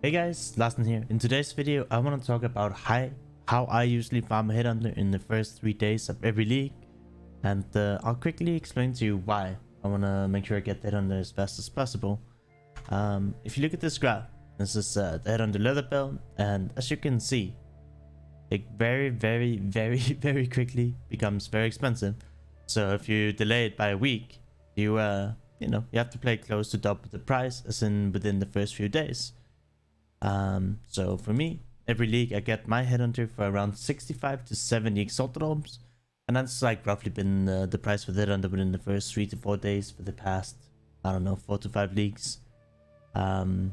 Hey guys, Lasten here. In today's video, I want to talk about how I usually farm a Headhunter in the first 3 days of every league. And I'll quickly explain to you why I want to make sure I get the Headhunter as fast as possible. If you look at this graph, this is the Headhunter leather belt, and as you can see, it very quickly becomes very expensive. So if you delay it by a week, you have to play close to double the price as in within the first few days. So for me, every league I get my Headhunter for around 65 to 70 exalted orbs, and that's like roughly been the price for the Headhunter within the first 3 to 4 days for the past, I don't know, 4 to 5 leagues. The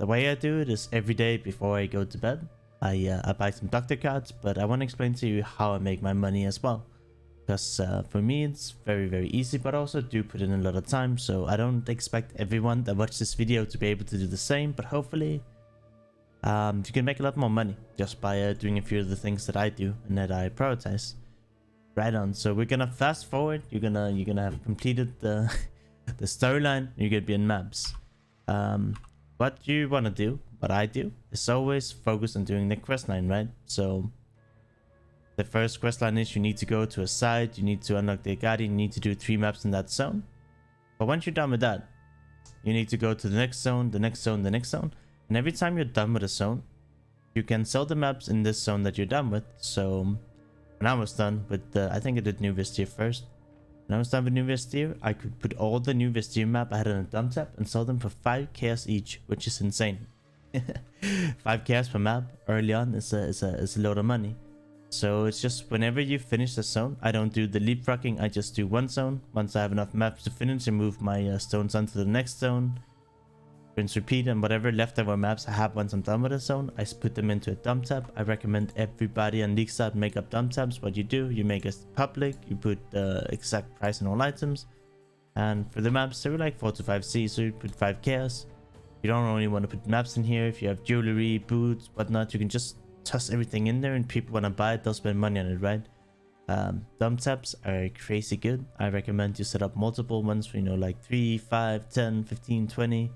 way I do it is every day before I go to bed, I buy some doctor cards, but I want to explain to you how I make my money as well. Because for me it's very easy, but I also do put in a lot of time, so I don't expect everyone that watches this video to be able to do the same, but hopefully you can make a lot more money just by doing a few of the things that I do and that I prioritize. Right on. So we're gonna fast forward. You're gonna have completed the the storyline. You're gonna be in maps. What you want to do, what I do, is always focus on doing the quest line, right? So the first quest line is you need to go to a site, you need to unlock the guardian, you need to do 3 maps in that zone. But once you're done with that, you need to go to the next zone, the next zone, the next zone. And every time you're done with a zone, you can sell the maps in this zone that you're done with. So when I was done with I think I did New Vestir first. When I was done with New Vestir, I could put all the New Vestir map I had on a dump tab and sell them for 5 chaos each, which is insane. 5 chaos per map early on is a lot of money. So it's just whenever you finish the zone, I don't do the leapfrogging, I just do one zone. Once I have enough maps to finish, I move my stones onto the next zone. Rinse, repeat, and whatever leftover maps I have once I'm done with a zone, I put them into a dump tab. I recommend everybody on League Start make up dump tabs. What you do, you make it public, you put the exact price on all items. And for the maps, they were like 4 to 5 C, so you put 5 chaos. You don't only want to put maps in here. If you have jewelry, boots, whatnot, you can just toss everything in there and people want to buy it, they'll spend money on it, right? Dump tabs are crazy good. I recommend you set up multiple ones for, like 3, 5, 10, 15, 20,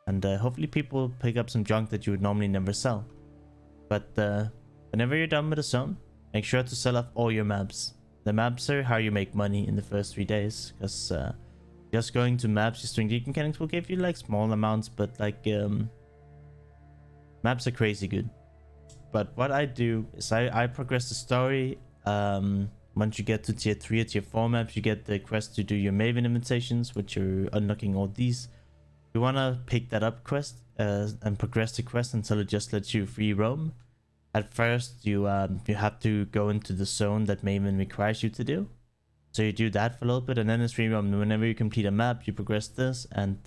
and hopefully people pick up some junk that you would normally never sell. But whenever you're done with a zone, make sure to sell off all your maps. The maps are how you make money in the first 3 days, because just going to maps, just doing league mechanics will give you like small amounts, but like maps are crazy good. But what I do is I progress the story. Once you get to tier 3 or tier 4 maps, you get the quest to do your Maven invitations, which are unlocking all these. You want to pick that up quest and progress the quest until it just lets you free roam. At first, you have to go into the zone that Maven requires you to do. So you do that for a little bit, and then it's free roam. Whenever you complete a map, you progress this, and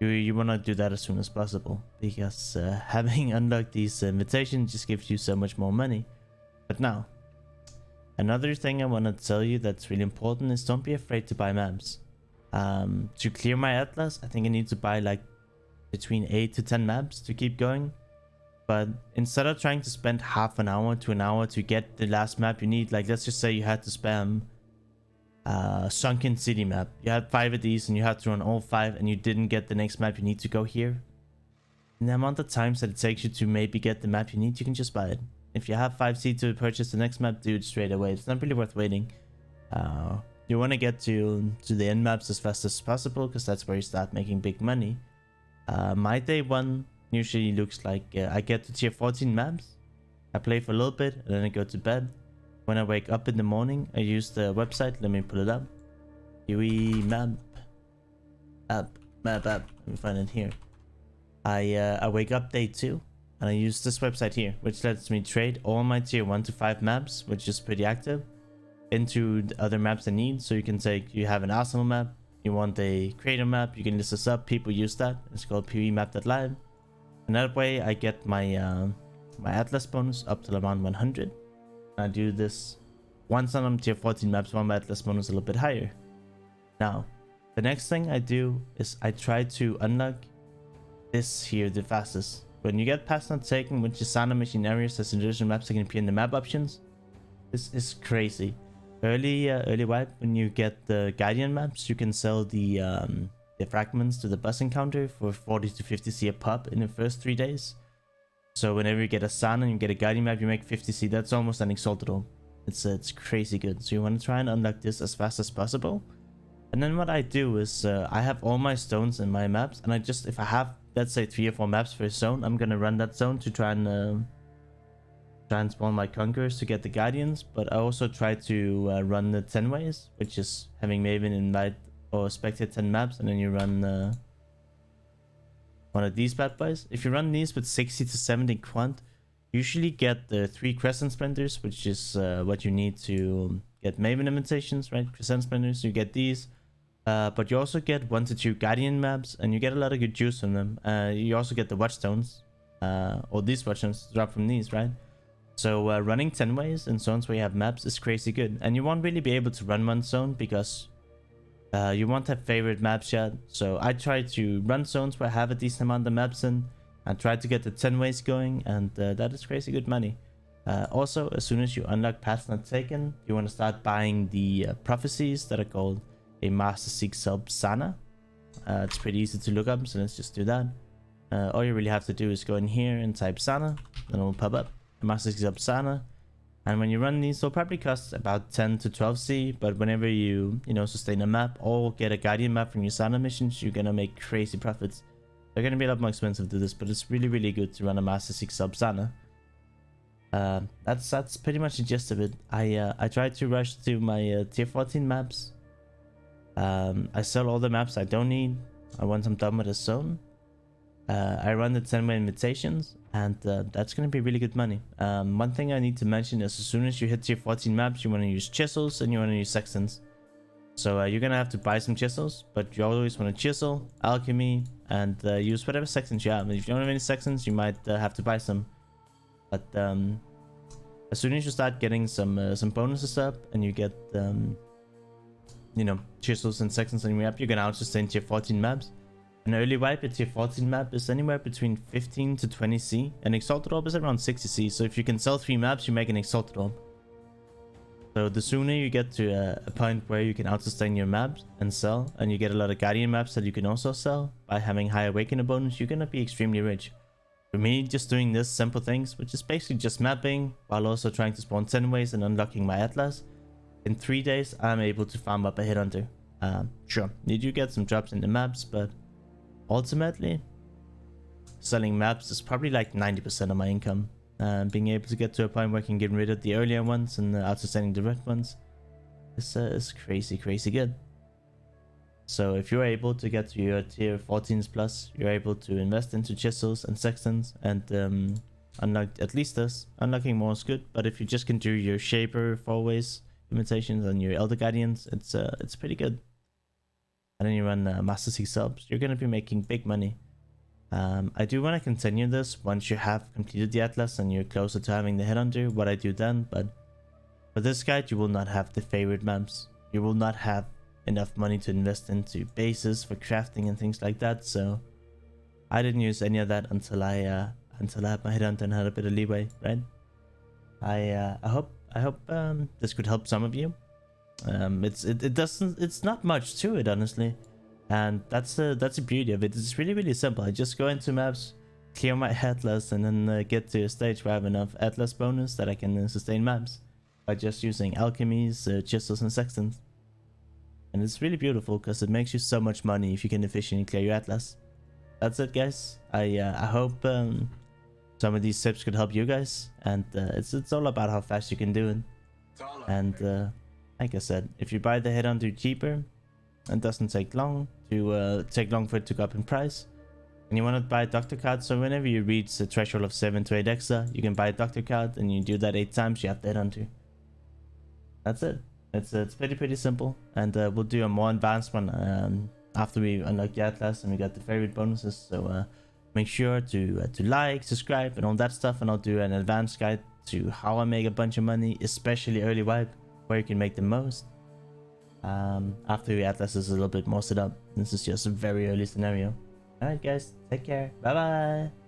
you want to do that as soon as possible, because having unlocked these invitations just gives you so much more money. But now, another thing I want to tell you that's really important is don't be afraid to buy maps. To clear my atlas, I think I need to buy like between 8 to 10 maps to keep going. But instead of trying to spend half an hour to an hour to get the last map you need, like let's just say you had to spam Sunken City map. You had 5 of these and you had to run all 5 and you didn't get the next map you need to go here. And the amount of times that it takes you to maybe get the map you need, you can just buy it. If you have 5C to purchase the next map, do it straight away. It's not really worth waiting. You want to get to the end maps as fast as possible, because that's where you start making big money. My day 1 usually looks like I get to tier 14 maps. I play for a little bit and then I go to bed. When I wake up in the morning, I use the website. Let me pull it up. UI map app. Let me find it here. I wake up day 2 and I use this website here, which lets me trade all my tier 1 to 5 maps, which is pretty active, into the other maps I need. So you can take, you have an Arsenal map, you want a creator map, you can list this up. People use that. It's called pvmap.live, and that way I get my my atlas bonus up to around 100. I do this once on tier 14 maps, one my atlas bonus a little bit higher. Now, the next thing I do is I try to unlock this here the fastest. When you get past not taken, which is Sana Machine areas, as additional maps that can appear in the map options, this is crazy. Early wipe, when you get the Guardian maps, you can sell the the fragments to the boss encounter for 40 to 50c a pop in the first 3 days. So whenever you get a Sun and you get a guiding map, you make 50c. That's almost an exalted orb. It's crazy good. So you want to try and unlock this as fast as possible. And then what I do is I have all my stones in my maps, and I just, if I have, let's say 3 or 4 maps for a zone, I'm gonna run that zone to try and spawn my conquerors to get the guardians. But I also try to run the 10 ways, which is having Maven invite or spectate 10 maps, and then you run one of these bad boys. If you run these with 60 to 70 quant, you usually get the 3 crescent splinters, which is what you need to get Maven invitations, right? Crescent splinters, you get these. But you also get 1 to 2 guardian maps, and you get a lot of good juice from them. You also get the watchstones, or these watchstones drop from these, right? So running 10 ways in zones where you have maps is crazy good. And you won't really be able to run one zone because you won't have favorite maps yet. So I try to run zones where I have a decent amount of maps in, and try to get the 10 ways going, and that is crazy good money. Also, as soon as you unlock Paths Not Taken, you want to start buying the prophecies that are called a Master Seek Sub Sana. It's pretty easy to look up, so let's just do that. All you really have to do is go in here and type Sana, then it will pop up Master Seek Sub Sana. And when you run these, they'll probably cost about 10 to 12c, but whenever you sustain a map or get a guardian map from your Sana missions, you're gonna make crazy profits. They're gonna be a lot more expensive to this, but it's really, really good to run a Master Seek Sub Sana. That's pretty much the gist of it. I try to rush to my tier 14 maps. I sell all the maps I don't need. Once I'm done with a zone, I run the 10-way invitations, and that's gonna be really good money. One thing I need to mention is as soon as you hit tier 14 maps, you want to use chisels and you want to use sextants. So you're gonna have to buy some chisels, but you always want to chisel, alchemy, and use whatever sextants you have. If you don't have any sextants, you might have to buy some. But as soon as you start getting some bonuses up, and you get chisels and sextants on your map, you're gonna out-sustain tier 14 maps. An early wipe at tier 14 map is anywhere between 15 to 20c. An exalted orb is around 60c. So if you can sell 3 maps, you make an exalted orb. So the sooner you get to a point where you can out-sustain your maps and sell, and you get a lot of guardian maps that you can also sell by having high awakener bonus, you're gonna be extremely rich. For me, just doing this simple things, which is basically just mapping while also trying to spawn 10 ways and unlocking my atlas, in 3 days I'm able to farm up a Headhunter. Sure, you do get some drops in the maps, but ultimately selling maps is probably like 90% of my income. Being able to get to a point where I can get rid of the earlier ones and out-sustaining the red ones is crazy good. So if you're able to get to your tier 14s plus, you're able to invest into chisels and sextants and unlock at least this. Unlocking more is good, but if you just can do your shaper 4-ways imitations and your elder guardians, it's pretty good. And then you run Master Seek subs, you're gonna be making big money. I do want to continue this once you have completed the atlas and you're closer to having the Headhunter, what I do then, but for this guide you will not have the favorite maps. You will not have enough money to invest into bases for crafting and things like that, so I didn't use any of that until I had my Headhunter and had a bit of leeway, right? I hope this could help some of you. It's not much to it, honestly. And that's the beauty of it. It's really simple. I just go into maps, clear my atlas, and then get to a stage where I have enough atlas bonus that I can sustain maps by just using alchemies, chisels, and sextants. And it's really beautiful because it makes you so much money if you can efficiently clear your atlas. That's it, guys. I hope some of these tips could help you guys, and it's all about how fast you can do it. And like I said, if you buy the Headhunter cheaper, it doesn't take long for it to go up in price, and you want to buy a doctor card, so whenever you reach the threshold of 7 to 8 extra, you can buy a doctor card, and you do that 8 times, you have the Headhunter. That's it. It's pretty simple, and we'll do a more advanced one after we unlock the atlas and we got the favorite bonuses. So make sure to like, subscribe, and all that stuff, and I'll do an advanced guide to how I make a bunch of money, especially early wipe, where you can make the most. After the atlas is a little bit more set up. This is just a very early scenario. Alright guys, take care. Bye bye.